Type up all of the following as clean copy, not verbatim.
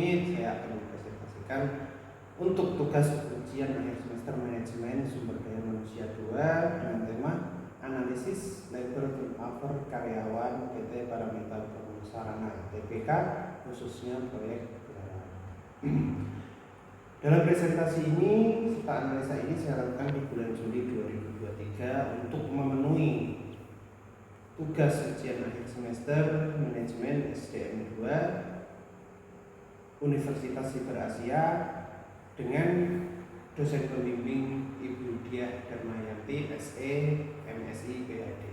Hamid. Saya akan mempresentasikan untuk tugas ujian akhir semester manajemen sumber daya manusia 2 dengan tema analisis labor turnover karyawan PT Paramita Sarana TPK, khususnya proyek gelaran. Dalam presentasi ini serta analisa ini saya lakukan di bulan Juli 2023 untuk memenuhi tugas ujian akhir semester manajemen SDM 2 Universitas Siber Asia dengan dosen pembimbing Ibu Diah Darmayanti SE MSI PhD.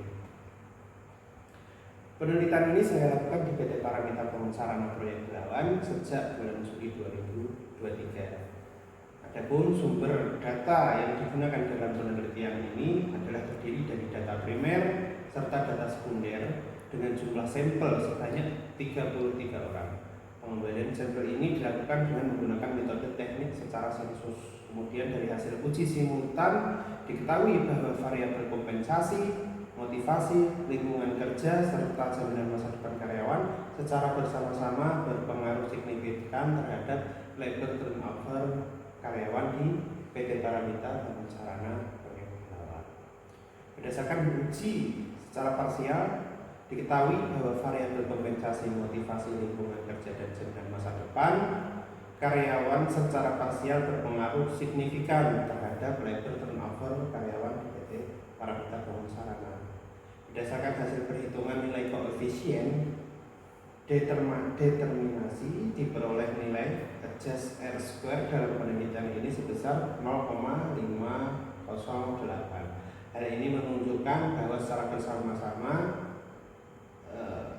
Penelitian ini saya lakukan di PT Paramita Sarana Proyek Gelawan sejak bulan Juli 2023. Adapun sumber data yang digunakan dalam penelitian ini adalah terdiri dari data primer serta data sekunder dengan jumlah sampel sebanyak 33 orang. Pengembalian sampel ini dilakukan dengan menggunakan metode teknik secara sensus. Kemudian dari hasil uji simultan diketahui bahwa variabel kompensasi, motivasi, lingkungan kerja, serta jaminan masa depan karyawan secara bersama-sama berpengaruh signifikan terhadap labor turnover karyawan di PT Paramita Sarana Proyek Gelawan. Berdasarkan uji secara parsial diketahui bahwa variabel kompensasi, motivasi, lingkungan kerja, dan jaminan masa depan karyawan secara parsial berpengaruh signifikan terhadap labor turnover karyawan di PT Paramita Sarana. Berdasarkan hasil perhitungan nilai koefisien determinasi diperoleh nilai adjust R² dalam penelitian ini sebesar 0,508. Hal ini menunjukkan bahwa secara bersama-sama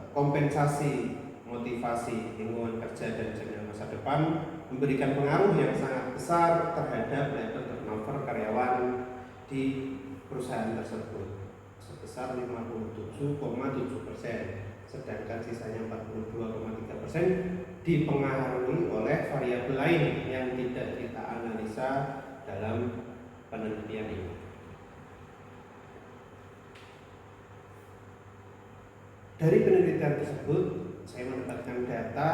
kompensasi, motivasi, lingkungan kerja, dan jaminan masa depan memberikan pengaruh yang sangat besar terhadap labor turnover karyawan di perusahaan tersebut sebesar 57,7%. Sedangkan sisanya 42,3% dipengaruhi oleh variabel lain yang tidak kita analisa dalam penelitian ini. Dari penelitian tersebut saya mendapatkan data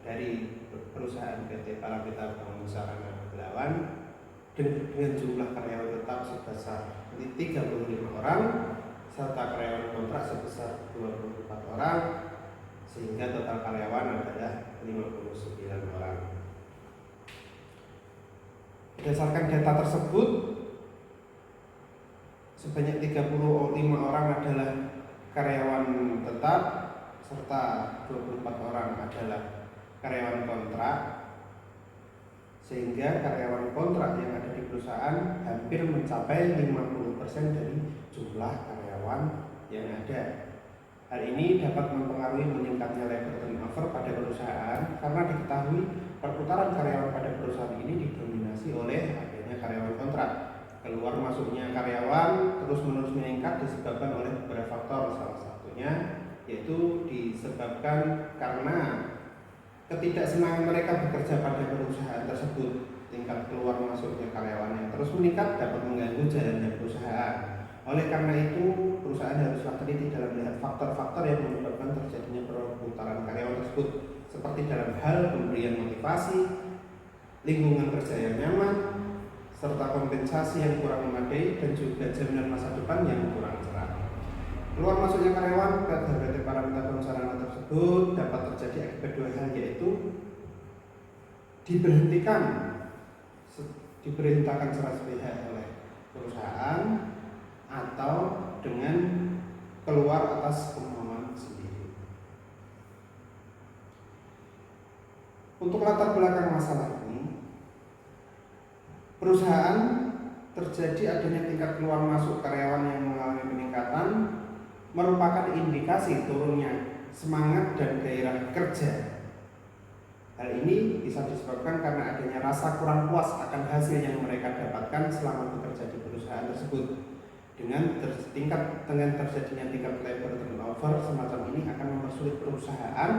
dari perusahaan PT Paramita Sarana Gelawan dengan jumlah karyawan tetap sebesar 35 orang serta karyawan kontrak sebesar 24 orang, sehingga total karyawan adalah 59 orang. Berdasarkan data tersebut, sebanyak 35 orang adalah karyawan tetap serta 24 orang adalah karyawan kontrak, sehingga karyawan kontrak yang ada di perusahaan hampir mencapai 50% dari jumlah karyawan yang ada. Hal ini dapat mempengaruhi meningkatnya labor turnover pada perusahaan karena diketahui perputaran karyawan pada perusahaan ini didominasi oleh adanya karyawan kontrak. Keluar masuknya karyawan terus-menerus meningkat disebabkan oleh beberapa faktor, salah satunya yaitu disebabkan karena ketidaksenangan mereka bekerja pada perusahaan tersebut. Tingkat keluar masuknya karyawan yang terus meningkat dapat mengganggu jalannya perusahaan. Oleh karena itu, perusahaan haruslah teliti dalam melihat faktor-faktor yang menyebabkan terjadinya perputaran karyawan tersebut, seperti dalam hal pemberian motivasi, lingkungan kerja yang nyaman, serta kompensasi yang kurang memadai, dan juga jaminan masa depan yang kurang cerah. Keluar masuknya karyawan ke PT Paramita Sarana tersebut dapat terjadi akibat dua hal, yaitu diberhentikan secara sepihak oleh perusahaan atau dengan keluar atas kemauan sendiri. Untuk latar belakang masalah ini, perusahaan terjadi adanya tingkat keluar masuk karyawan yang mengalami peningkatan merupakan indikasi turunnya semangat dan gairah kerja. Hal ini bisa disebabkan karena adanya rasa kurang puas akan hasil yang mereka dapatkan selama bekerja di perusahaan tersebut. Dengan terjadinya tingkat labor turnover semacam ini akan mempersulit perusahaan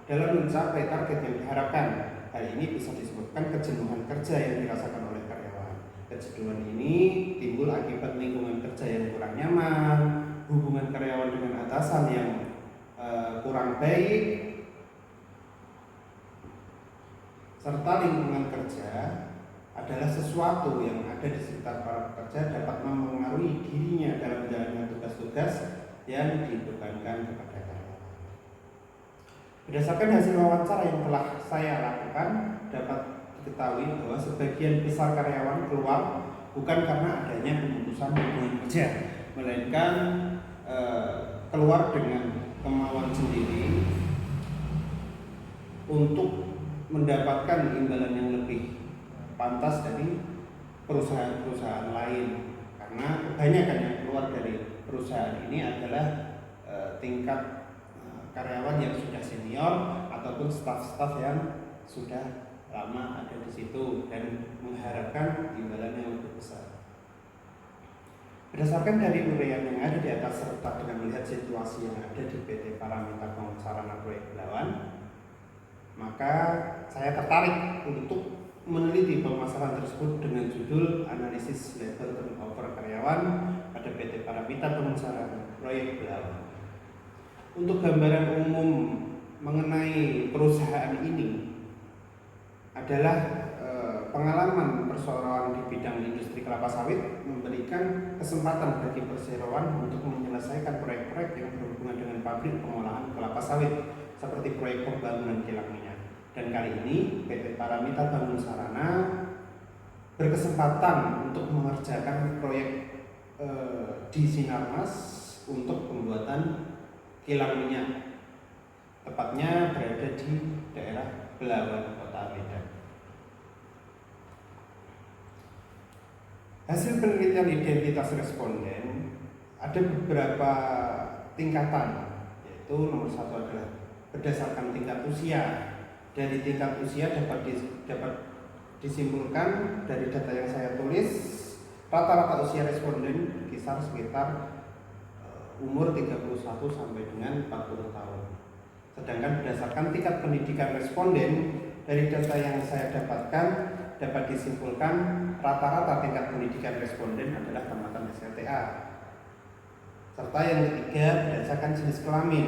dalam mencapai target yang diharapkan. Hal ini bisa disebabkan kejenuhan kerja yang dirasakan oleh karyawan. Kejenuhan ini timbul akibat lingkungan kerja yang kurang nyaman, hubungan karyawan dengan atasan yang kurang baik, serta lingkungan kerja adalah sesuatu yang ada di sekitar para pekerja dapat mempengaruhi dirinya dalam menjalankan tugas-tugas yang dibebankan kepada karyawan. Berdasarkan hasil wawancara yang telah saya lakukan, dapat diketahui bahwa sebagian besar karyawan keluar bukan karena adanya pemutusan hubungan kerja, melainkan keluar dengan kemauan sendiri untuk mendapatkan imbalan yang lebih pantas dari perusahaan-perusahaan lain, karena kebanyakan yang keluar dari perusahaan ini adalah tingkat karyawan yang sudah senior ataupun staf-staf yang sudah lama ada di situ dan mengharapkan imbalan yang lebih besar. Berdasarkan dari uraian yang ada di atas serta dengan melihat situasi yang ada di PT Paramita Bangun Sarana Proyek Belawan, maka saya tertarik untuk meneliti permasalahan tersebut dengan judul Analisis Labor Turnover Karyawan pada PT Paramita Bangun Sarana Proyek Belawan. Untuk gambaran umum mengenai perusahaan ini adalah pengalaman perseroan di bidang industri kelapa sawit memberikan kesempatan bagi perseroan untuk menyelesaikan proyek-proyek yang berhubungan dengan pabrik pengolahan kelapa sawit seperti proyek pembangunan kilang minyak. Dan kali ini PT Paramita Bangun Sarana berkesempatan untuk mengerjakan proyek di Sinarmas untuk pembuatan kilang minyak, tepatnya berada di daerah Belawan, Kota Medan. Hasil penelitian identitas responden ada beberapa tingkatan, yaitu nomor satu adalah berdasarkan tingkat usia. Dari tingkat usia dapat disimpulkan dari data yang saya tulis, rata-rata usia responden berkisar sekitar umur 31 sampai dengan 40 tahun. Sedangkan berdasarkan tingkat pendidikan responden, dari data yang saya dapatkan dapat disimpulkan rata-rata tingkat pendidikan responden adalah tamatan SLTA. Serta yang ketiga berdasarkan jenis kelamin.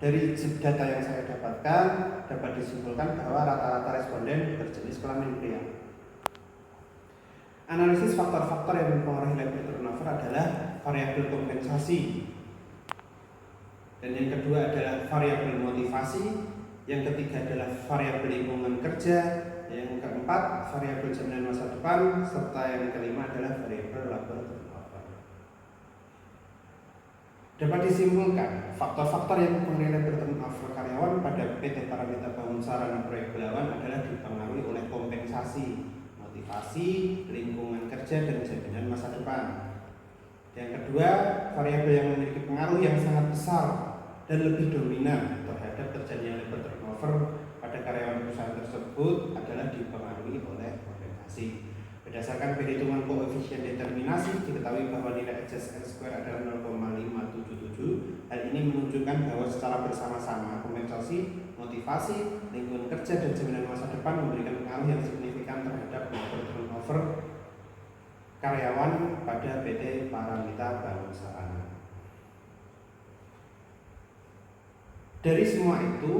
Dari data yang saya dapatkan dapat disimpulkan bahwa rata-rata responden berjenis kelamin pria. Analisis faktor-faktor yang mempengaruhi labor turnover adalah variabel kompensasi. Dan yang kedua adalah variabel motivasi. Yang ketiga adalah variabel lingkungan kerja. Yang keempat variabel jaminan masa depan. Serta yang kelima adalah variabel labor turnover. Dapat disimpulkan faktor-faktor yang mempengaruhi labor turnover karyawan pada PT Paramita Bangun Sarana Proyek Belawan adalah dipengaruhi oleh kompensasi, motivasi, lingkungan kerja, dan jaminan masa depan. Yang kedua, variabel yang memiliki pengaruh yang sangat besar dan lebih dominan terhadap terjadinya labor turnover pada karyawan perusahaan tersebut adalah dipengaruhi oleh kompensasi. Berdasarkan perhitungan koefisien determinasi, diketahui bahwa nilai adjust R² adalah 0,577. Hal ini menunjukkan bahwa secara bersama-sama kompensasi, motivasi, lingkungan kerja, dan jaminan masa depan memberikan pengaruh yang signifikan terhadap labor turnover karyawan pada PT Paramita Bangun Sarana. Dari semua itu,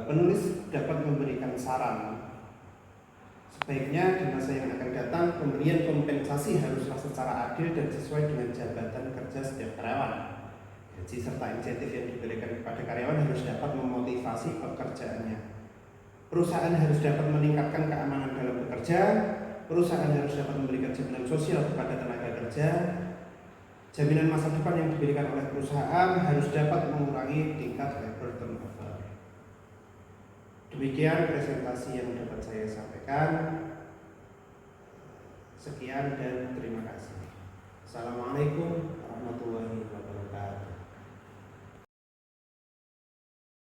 penulis dapat memberikan saran. Sebaiknya di masa yang akan datang, pemberian kompensasi haruslah secara adil dan sesuai dengan jabatan kerja setiap karyawan. Gaji serta insentif yang diberikan kepada karyawan harus dapat memotivasi pekerjaannya. Perusahaan harus dapat meningkatkan keamanan dalam bekerja. Perusahaan harus dapat memberikan jaminan sosial kepada tenaga kerja. Jaminan masa depan yang diberikan oleh perusahaan harus dapat mengurangi tingkat labor turnover. Demikian presentasi yang dapat saya sampaikan. Sekian dan terima kasih. Assalamualaikum warahmatullahi wabarakatuh.